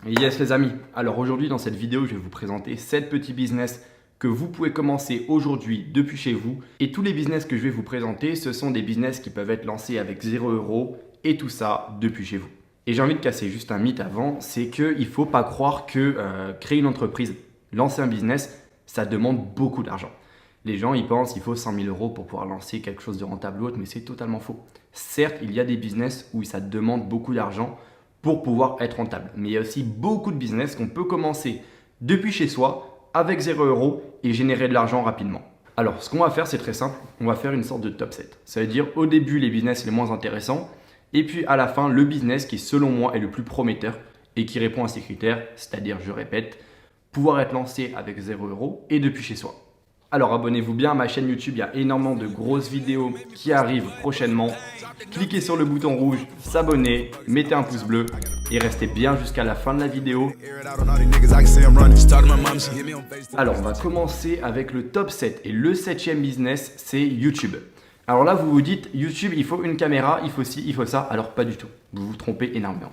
Yes les amis, alors aujourd'hui dans cette vidéo je vais vous présenter 7 petits business que vous pouvez commencer aujourd'hui depuis chez vous. Et tous les business que je vais vous présenter, ce sont des business qui peuvent être lancés avec 0 € et tout ça depuis chez vous. Et j'ai envie de casser juste un mythe avant, c'est qu'il ne faut pas croire que créer une entreprise, lancer un business, ça demande beaucoup d'argent. Les gens ils pensent qu'il faut 100 000 € pour pouvoir lancer quelque chose de rentable ou autre, mais c'est totalement faux. Certes, il y a des business où ça demande beaucoup d'argent pour pouvoir être rentable. Mais il y a aussi beaucoup de business qu'on peut commencer depuis chez soi avec 0 € et générer de l'argent rapidement. Alors, ce qu'on va faire, c'est très simple. On va faire une sorte de top 7. Ça veut dire au début, les business les moins intéressants et puis à la fin, le business qui, selon moi, est le plus prometteur et qui répond à ces critères, c'est-à-dire, je répète, pouvoir être lancé avec 0 € et depuis chez soi. Alors abonnez-vous bien à ma chaîne YouTube, il y a énormément de grosses vidéos qui arrivent prochainement. Cliquez sur le bouton rouge, s'abonner, mettez un pouce bleu et restez bien jusqu'à la fin de la vidéo. Alors on va commencer avec le top 7 et le 7e business, c'est YouTube. Alors là vous vous dites, YouTube il faut une caméra, il faut ci, il faut ça. Alors pas du tout, vous vous trompez énormément.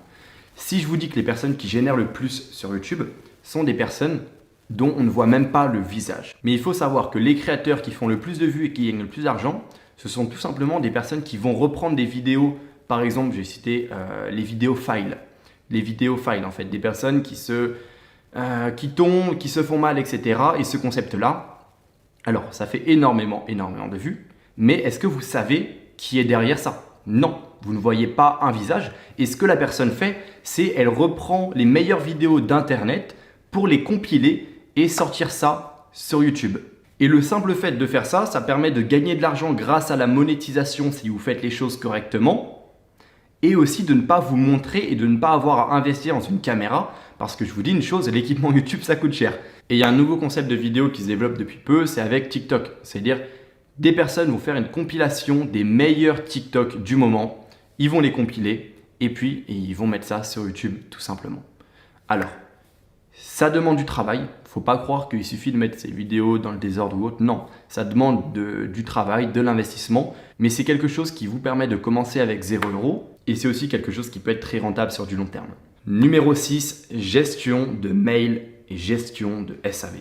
Si je vous dis que les personnes qui génèrent le plus sur YouTube sont des personnes dont on ne voit même pas le visage. Mais il faut savoir que les créateurs qui font le plus de vues et qui gagnent le plus d'argent, ce sont tout simplement des personnes qui vont reprendre des vidéos. Par exemple, j'ai cité les vidéos files. Les vidéos files, en fait, des personnes qui tombent, qui se font mal, etc. Et ce concept-là, alors, ça fait énormément de vues. Mais est-ce que vous savez qui est derrière ça? Non, vous ne voyez pas un visage. Et ce que la personne fait, c'est elle reprend les meilleures vidéos d'Internet pour les compiler et sortir ça sur YouTube. Et le simple fait de faire ça, ça permet de gagner de l'argent grâce à la monétisation si vous faites les choses correctement et aussi de ne pas vous montrer et de ne pas avoir à investir dans une caméra parce que je vous dis une chose, l'équipement YouTube ça coûte cher. Et il y a un nouveau concept de vidéo qui se développe depuis peu, c'est avec TikTok. C'est-à-dire des personnes vont faire une compilation des meilleurs TikTok du moment, ils vont les compiler et puis ils vont mettre ça sur YouTube tout simplement. Alors, ça demande du travail. Il ne faut pas croire qu'il suffit de mettre ces vidéos dans le désordre ou autre. Non, ça demande du travail, de l'investissement. Mais c'est quelque chose qui vous permet de commencer avec 0 € et c'est aussi quelque chose qui peut être très rentable sur du long terme. Numéro 6, gestion de mail et gestion de SAV.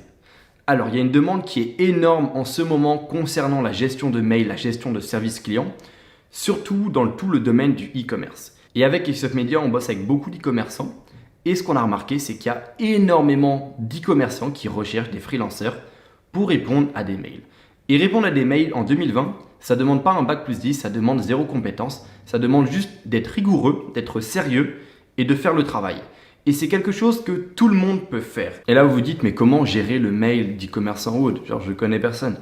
Alors, il y a une demande qui est énorme en ce moment concernant la gestion de mail, la gestion de service client, surtout dans tout le domaine du e-commerce. Et avec XF Media, on bosse avec beaucoup d'e-commerçants. Et ce qu'on a remarqué, c'est qu'il y a énormément d'e-commerçants qui recherchent des freelancers pour répondre à des mails. Et répondre à des mails en 2020, ça ne demande pas un bac+10, ça demande 0 compétence. Ça demande juste d'être rigoureux, d'être sérieux et de faire le travail. Et c'est quelque chose que tout le monde peut faire. Et là, vous vous dites, mais comment gérer le mail d'e-commerçant ou autre? Genre, je connais personne.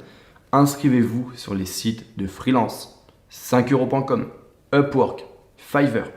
Inscrivez-vous sur les sites de freelance, 5euros.com, Upwork, Fiverr.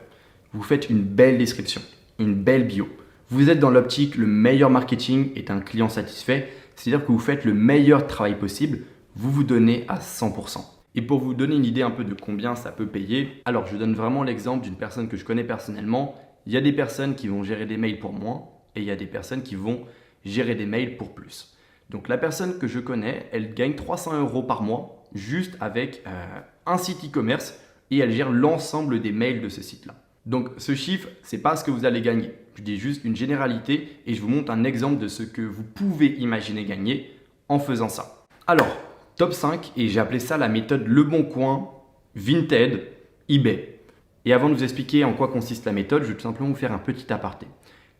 Vous faites une belle description, une belle bio. Vous êtes dans l'optique, le meilleur marketing est un client satisfait, c'est-à-dire que vous faites le meilleur travail possible, vous vous donnez à 100%. Et pour vous donner une idée un peu de combien ça peut payer, alors je donne vraiment l'exemple d'une personne que je connais personnellement. Il y a des personnes qui vont gérer des mails pour moins et il y a des personnes qui vont gérer des mails pour plus. Donc la personne que je connais, elle gagne 300 € par mois juste avec un site e-commerce et elle gère l'ensemble des mails de ce site-là. Donc ce chiffre, ce n'est pas ce que vous allez gagner. Je dis juste une généralité et je vous montre un exemple de ce que vous pouvez imaginer gagner en faisant ça. Alors, top 5, et j'ai appelé ça la méthode Leboncoin, Vinted, eBay. Et avant de vous expliquer en quoi consiste la méthode, je vais tout simplement vous faire un petit aparté.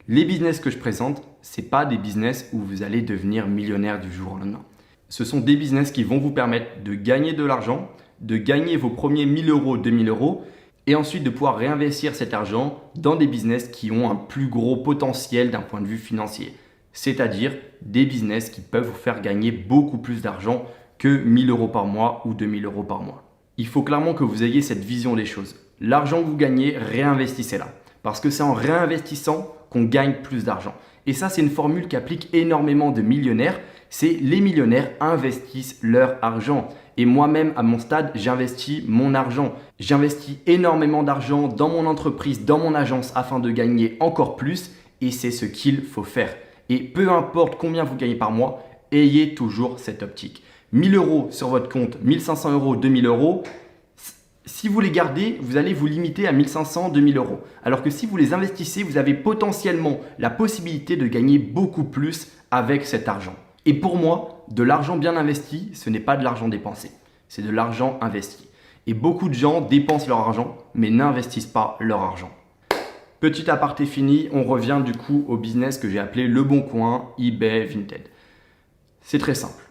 Les business que je présente, ce n'est pas des business où vous allez devenir millionnaire du jour au lendemain. Ce sont des business qui vont vous permettre de gagner de l'argent, de gagner vos premiers 1000 €, 2000 € et ensuite de pouvoir réinvestir cet argent dans des business qui ont un plus gros potentiel d'un point de vue financier. C'est-à-dire des business qui peuvent vous faire gagner beaucoup plus d'argent que 1000 € par mois ou 2000 € par mois. Il faut clairement que vous ayez cette vision des choses. L'argent que vous gagnez, réinvestissez-la. Parce que c'est en réinvestissant qu'on gagne plus d'argent. Et ça, c'est une formule qui applique énormément de millionnaires. C'est les millionnaires investissent leur argent. Et moi-même, à mon stade, j'investis mon argent. J'investis énormément d'argent dans mon entreprise, dans mon agence afin de gagner encore plus. Et c'est ce qu'il faut faire. Et peu importe combien vous gagnez par mois, ayez toujours cette optique. 1000 € sur votre compte, 1500 €, 2000 €, Si vous les gardez, vous allez vous limiter à 1500, 2000 euros. Alors que si vous les investissez, vous avez potentiellement la possibilité de gagner beaucoup plus avec cet argent. Et pour moi, de l'argent bien investi, ce n'est pas de l'argent dépensé, c'est de l'argent investi. Et beaucoup de gens dépensent leur argent, mais n'investissent pas leur argent. Petit aparté fini, on revient du coup au business que j'ai appelé Le Bon Coin, eBay, Vinted. C'est très simple.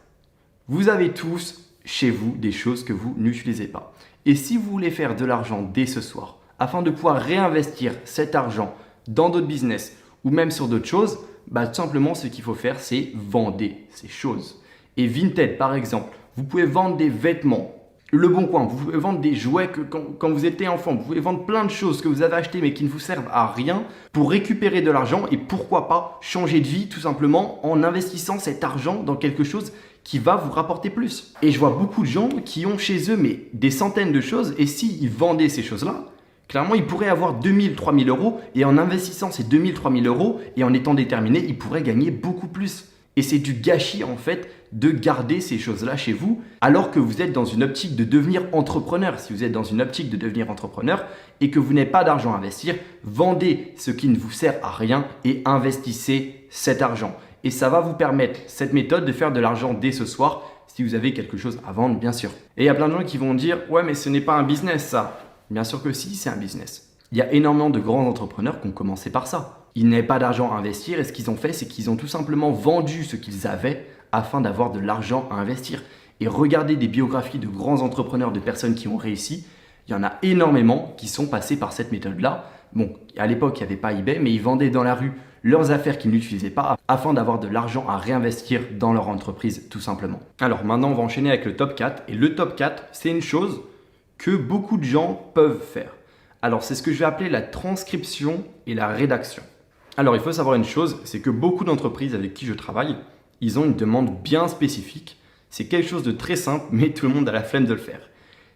Vous avez tous chez vous des choses que vous n'utilisez pas. Et si vous voulez faire de l'argent dès ce soir, afin de pouvoir réinvestir cet argent dans d'autres business ou même sur d'autres choses, tout simplement ce qu'il faut faire, c'est vendre ces choses. Et Vinted par exemple, vous pouvez vendre des vêtements. Le Bon Coin, vous pouvez vendre des jouets que quand vous étiez enfant, vous pouvez vendre plein de choses que vous avez achetées mais qui ne vous servent à rien pour récupérer de l'argent et pourquoi pas changer de vie tout simplement en investissant cet argent dans quelque chose qui va vous rapporter plus. Et je vois beaucoup de gens qui ont chez eux mais des centaines de choses et s'ils vendaient ces choses-là, clairement ils pourraient avoir 2000, 3000 euros et en investissant ces 2000, 3000 euros et en étant déterminés, ils pourraient gagner beaucoup plus. Et c'est du gâchis en fait de garder ces choses-là chez vous alors que vous êtes dans une optique de devenir entrepreneur. Si vous êtes dans une optique de devenir entrepreneur et que vous n'avez pas d'argent à investir, vendez ce qui ne vous sert à rien et investissez cet argent. Et ça va vous permettre, cette méthode, de faire de l'argent dès ce soir si vous avez quelque chose à vendre, bien sûr. Et il y a plein de gens qui vont dire « Ouais, mais ce n'est pas un business ça ». Bien sûr que si, c'est un business. Il y a énormément de grands entrepreneurs qui ont commencé par ça. Ils n'avaient pas d'argent à investir et ce qu'ils ont fait, c'est qu'ils ont tout simplement vendu ce qu'ils avaient afin d'avoir de l'argent à investir. Et regardez des biographies de grands entrepreneurs, de personnes qui ont réussi. Il y en a énormément qui sont passés par cette méthode-là. Bon, à l'époque, il n'y avait pas eBay, mais ils vendaient dans la rue leurs affaires qu'ils n'utilisaient pas afin d'avoir de l'argent à réinvestir dans leur entreprise tout simplement. Alors maintenant, on va enchaîner avec le top 4. Et le top 4, c'est une chose que beaucoup de gens peuvent faire. Alors, c'est ce que je vais appeler la transcription et la rédaction. Alors, il faut savoir une chose, c'est que beaucoup d'entreprises avec qui je travaille, ils ont une demande bien spécifique. C'est quelque chose de très simple, mais tout le monde a la flemme de le faire.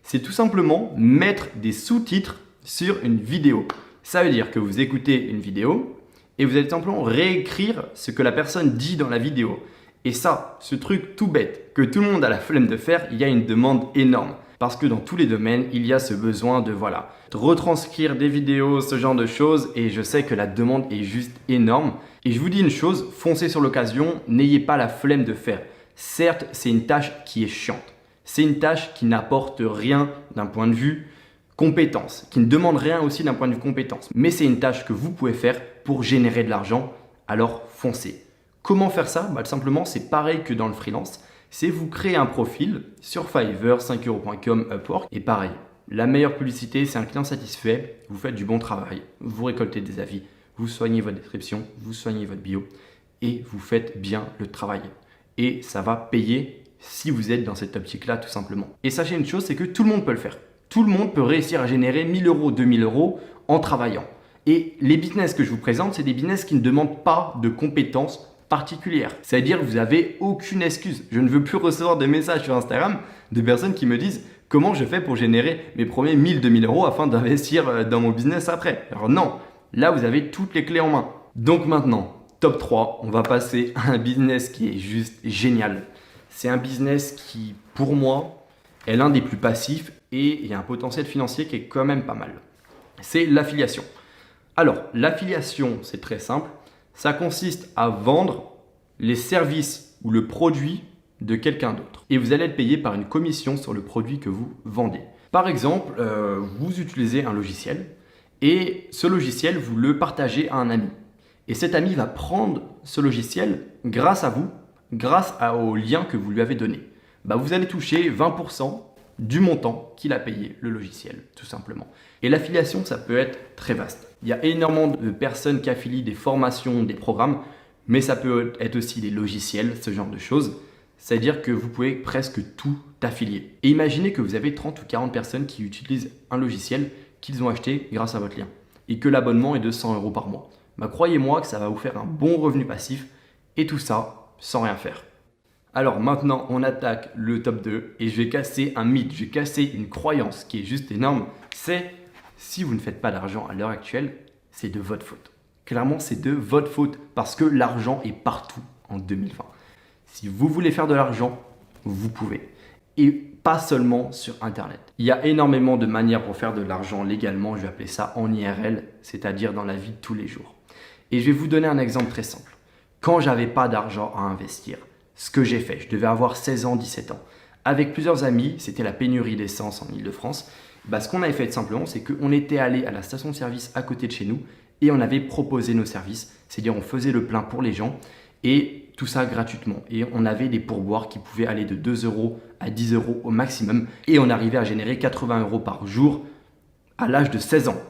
C'est tout simplement mettre des sous-titres sur une vidéo. Ça veut dire que vous écoutez une vidéo et vous allez simplement réécrire ce que la personne dit dans la vidéo. Et ça, ce truc tout bête que tout le monde a la flemme de faire, il y a une demande énorme. Parce que dans tous les domaines, il y a ce besoin de retranscrire des vidéos, ce genre de choses. Et je sais que la demande est juste énorme. Et je vous dis une chose, foncez sur l'occasion, n'ayez pas la flemme de faire. Certes, c'est une tâche qui est chiante. C'est une tâche qui n'apporte rien d'un point de vue compétence, qui ne demande rien aussi d'un point de vue compétence. Mais c'est une tâche que vous pouvez faire pour générer de l'argent, alors foncez. Comment faire ça? Simplement, c'est pareil que dans le freelance. C'est vous créez un profil sur Fiverr, 5euros.com, Upwork. Et pareil, la meilleure publicité, c'est un client satisfait. Vous faites du bon travail, vous récoltez des avis, vous soignez votre description, vous soignez votre bio et vous faites bien le travail. Et ça va payer si vous êtes dans cette optique-là tout simplement. Et sachez une chose, c'est que tout le monde peut le faire. Tout le monde peut réussir à générer 1000 euros, 2000 euros en travaillant. Et les business que je vous présente, c'est des business qui ne demandent pas de compétences particulière. C'est-à-dire que vous n'avez aucune excuse. Je ne veux plus recevoir de messages sur Instagram de personnes qui me disent comment je fais pour générer mes premiers 1000, 2000 euros afin d'investir dans mon business après. Alors non, là vous avez toutes les clés en main. Donc maintenant, top 3, on va passer à un business qui est juste génial. C'est un business qui, pour moi, est l'un des plus passifs et il y a un potentiel financier qui est quand même pas mal. C'est l'affiliation. Alors, l'affiliation, c'est très simple. Ça consiste à vendre les services ou le produit de quelqu'un d'autre. Et vous allez être payé par une commission sur le produit que vous vendez. Par exemple, vous utilisez un logiciel et ce logiciel, vous le partagez à un ami. Et cet ami va prendre ce logiciel grâce à vous, grâce au lien que vous lui avez donné. Vous allez toucher 20% du montant qu'il a payé le logiciel, tout simplement. Et l'affiliation, ça peut être très vaste. Il y a énormément de personnes qui affilient des formations, des programmes, mais ça peut être aussi des logiciels, ce genre de choses. C'est-à-dire que vous pouvez presque tout affilier. Et imaginez que vous avez 30 ou 40 personnes qui utilisent un logiciel qu'ils ont acheté grâce à votre lien et que l'abonnement est de 100 euros par mois. Croyez-moi que ça va vous faire un bon revenu passif et tout ça sans rien faire. Alors maintenant, on attaque le top 2 et je vais casser un mythe, je vais casser une croyance qui est juste énorme. C'est si vous ne faites pas d'argent à l'heure actuelle, c'est de votre faute. Clairement, c'est de votre faute parce que l'argent est partout en 2020. Si vous voulez faire de l'argent, vous pouvez. Et pas seulement sur Internet. Il y a énormément de manières pour faire de l'argent légalement, je vais appeler ça en IRL, c'est-à-dire dans la vie de tous les jours. Et je vais vous donner un exemple très simple. Quand j'avais pas d'argent à investir, ce que j'ai fait, je devais avoir 16 ans, 17 ans. Avec plusieurs amis, c'était la pénurie d'essence en Ile-de-France. Ce qu'on avait fait tout simplement, c'est qu'on était allé à la station-service à côté de chez nous et on avait proposé nos services. C'est-à-dire on faisait le plein pour les gens et tout ça gratuitement. Et on avait des pourboires qui pouvaient aller de 2 euros à 10 euros au maximum. Et on arrivait à générer 80 euros par jour à l'âge de 16 ans.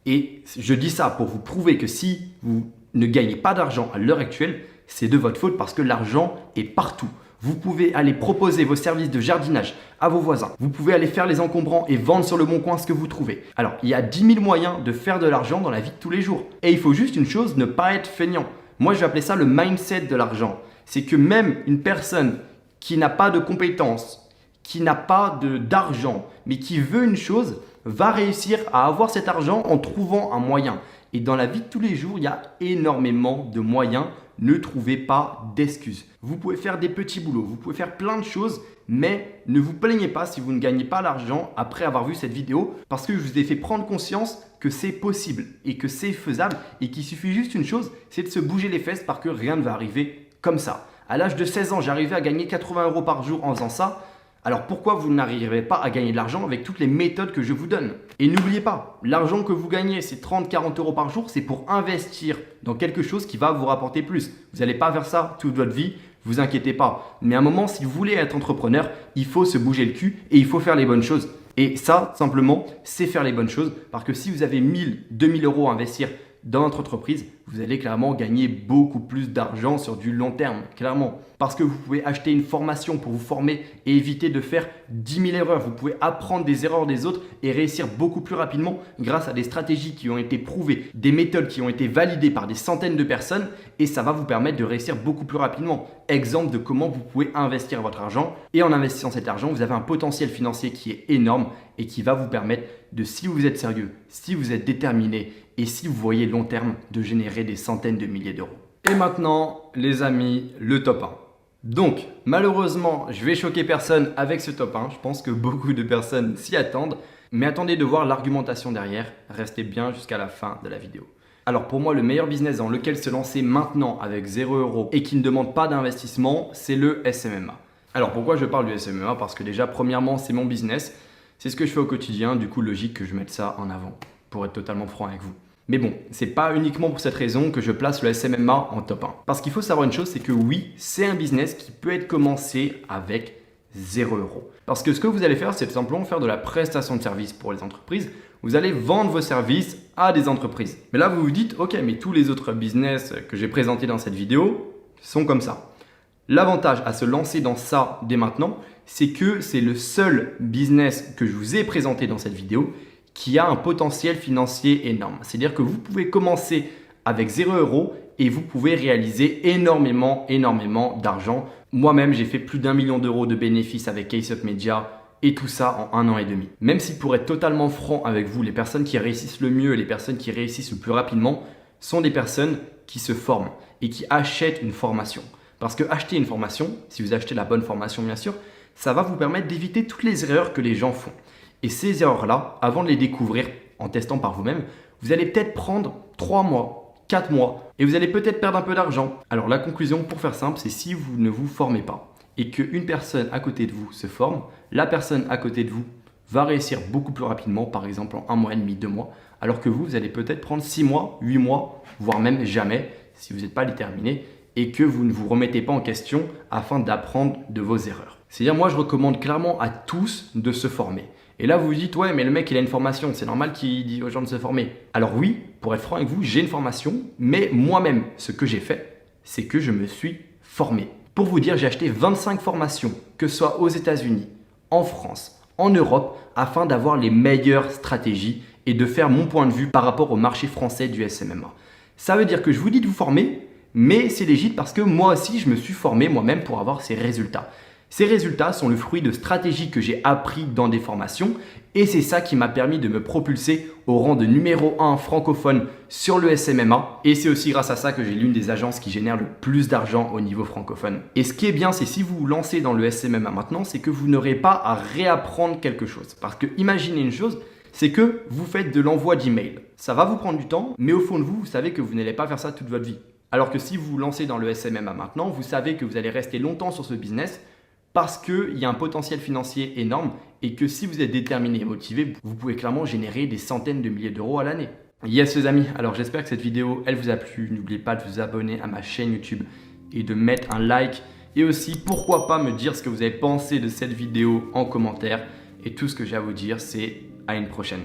Et je dis ça pour vous prouver que si vous ne gagnez pas d'argent à l'heure actuelle, c'est de votre faute parce que l'argent est partout. Vous pouvez aller proposer vos services de jardinage à vos voisins. Vous pouvez aller faire les encombrants et vendre sur le bon coin ce que vous trouvez. Alors, il y a 10 000 moyens de faire de l'argent dans la vie de tous les jours. Et il faut juste une chose, ne pas être feignant. Moi, je vais appeler ça le mindset de l'argent. C'est que même une personne qui n'a pas de compétences, qui n'a pas d'argent, mais qui veut une chose, va réussir à avoir cet argent en trouvant un moyen. Et dans la vie de tous les jours, il y a énormément de moyens. Ne trouvez pas d'excuses. Vous pouvez faire des petits boulots, vous pouvez faire plein de choses, mais ne vous plaignez pas si vous ne gagnez pas l'argent après avoir vu cette vidéo parce que je vous ai fait prendre conscience que c'est possible et que c'est faisable et qu'il suffit juste une chose, c'est de se bouger les fesses parce que rien ne va arriver comme ça. À l'âge de 16 ans, j'arrivais à gagner 80 euros par jour en faisant ça. Alors pourquoi vous n'arriverez pas à gagner de l'argent avec toutes les méthodes que je vous donne? Et n'oubliez pas, l'argent que vous gagnez, c'est 30-40 euros par jour, c'est pour investir dans quelque chose qui va vous rapporter plus. Vous n'allez pas faire ça toute votre vie, vous inquiétez pas. Mais à un moment, si vous voulez être entrepreneur, il faut se bouger le cul et il faut faire les bonnes choses. Et ça, simplement, c'est faire les bonnes choses parce que si vous avez 1000, 2000 euros à investir dans votre entreprise, vous allez clairement gagner beaucoup plus d'argent sur du long terme, clairement. Parce que vous pouvez acheter une formation pour vous former et éviter de faire 10 000 erreurs. Vous pouvez apprendre des erreurs des autres et réussir beaucoup plus rapidement grâce à des stratégies qui ont été prouvées, des méthodes qui ont été validées par des centaines de personnes et ça va vous permettre de réussir beaucoup plus rapidement. Exemple de comment vous pouvez investir votre argent et en investissant cet argent, vous avez un potentiel financier qui est énorme et qui va vous permettre de, si vous êtes sérieux, si vous êtes déterminé et si vous voyez long terme, de générer des centaines de milliers d'euros. Et maintenant, les amis, le top 1. Donc, malheureusement, je vais choquer personne avec ce top 1. Je pense que beaucoup de personnes s'y attendent. Mais attendez de voir l'argumentation derrière. Restez bien jusqu'à la fin de la vidéo. Alors pour moi, le meilleur business dans lequel se lancer maintenant avec 0 € et qui ne demande pas d'investissement, c'est le SMMA. Alors pourquoi je parle du SMMA? Parce que déjà, premièrement, c'est mon business. C'est ce que je fais au quotidien. Du coup, logique que je mette ça en avant, pour être totalement franc avec vous. Mais bon, c'est pas uniquement pour cette raison que je place le SMMA en top 1. Parce qu'il faut savoir une chose, c'est que oui, c'est un business qui peut être commencé avec 0 €. Parce que ce que vous allez faire, c'est tout simplement faire de la prestation de service pour les entreprises. Vous allez vendre vos services à des entreprises. Mais là, vous vous dites, ok, mais tous les autres business que j'ai présentés dans cette vidéo sont comme ça. L'avantage à se lancer dans ça dès maintenant, c'est que c'est le seul business que je vous ai présenté dans cette vidéo qui a un potentiel financier énorme. C'est-à-dire que vous pouvez commencer avec 0 € et vous pouvez réaliser énormément d'argent. Moi-même, j'ai fait plus d'1 million d'euros de bénéfices avec Case-Up Media et tout ça en 1 an et demi. Même si pour être totalement franc avec vous, les personnes qui réussissent le mieux, les personnes qui réussissent le plus rapidement sont des personnes qui se forment et qui achètent une formation. Parce que acheter une formation, si vous achetez la bonne formation bien sûr, ça va vous permettre d'éviter toutes les erreurs que les gens font. Et ces erreurs-là, avant de les découvrir en testant par vous-même, vous allez peut-être prendre 3 mois, 4 mois et vous allez peut-être perdre un peu d'argent. Alors la conclusion, pour faire simple, c'est si vous ne vous formez pas et qu'une personne à côté de vous se forme, la personne à côté de vous va réussir beaucoup plus rapidement, par exemple en 1 mois et demi, 2 mois, alors que vous allez peut-être prendre 6 mois, 8 mois, voire même jamais si vous n'êtes pas déterminé et que vous ne vous remettez pas en question afin d'apprendre de vos erreurs. C'est-à-dire, moi, je recommande clairement à tous de se former. Et là, vous vous dites, ouais, mais le mec, il a une formation, c'est normal qu'il dise aux gens de se former. Alors oui, pour être franc avec vous, j'ai une formation, mais moi-même, ce que j'ai fait, c'est que je me suis formé. Pour vous dire, j'ai acheté 25 formations, que ce soit aux États-Unis, en France, en Europe, afin d'avoir les meilleures stratégies et de faire mon point de vue par rapport au marché français du SMMA. Ça veut dire que je vous dis de vous former, mais c'est légitime parce que moi aussi, je me suis formé moi-même pour avoir ces résultats. Ces résultats sont le fruit de stratégies que j'ai appris dans des formations et c'est ça qui m'a permis de me propulser au rang de numéro 1 francophone sur le SMMA et c'est aussi grâce à ça que j'ai l'une des agences qui génère le plus d'argent au niveau francophone. Et ce qui est bien, c'est si vous vous lancez dans le SMMA maintenant, c'est que vous n'aurez pas à réapprendre quelque chose. Parce que imaginez une chose, c'est que vous faites de l'envoi d'email. Ça va vous prendre du temps, mais au fond de vous, vous savez que vous n'allez pas faire ça toute votre vie. Alors que si vous vous lancez dans le SMMA maintenant, vous savez que vous allez rester longtemps sur ce business parce qu'il y a un potentiel financier énorme et que si vous êtes déterminé et motivé, vous pouvez clairement générer des centaines de milliers d'euros à l'année. Yes les amis, alors j'espère que cette vidéo, elle vous a plu. N'oubliez pas de vous abonner à ma chaîne YouTube et de mettre un like. Et aussi, pourquoi pas me dire ce que vous avez pensé de cette vidéo en commentaire. Et tout ce que j'ai à vous dire, c'est à une prochaine.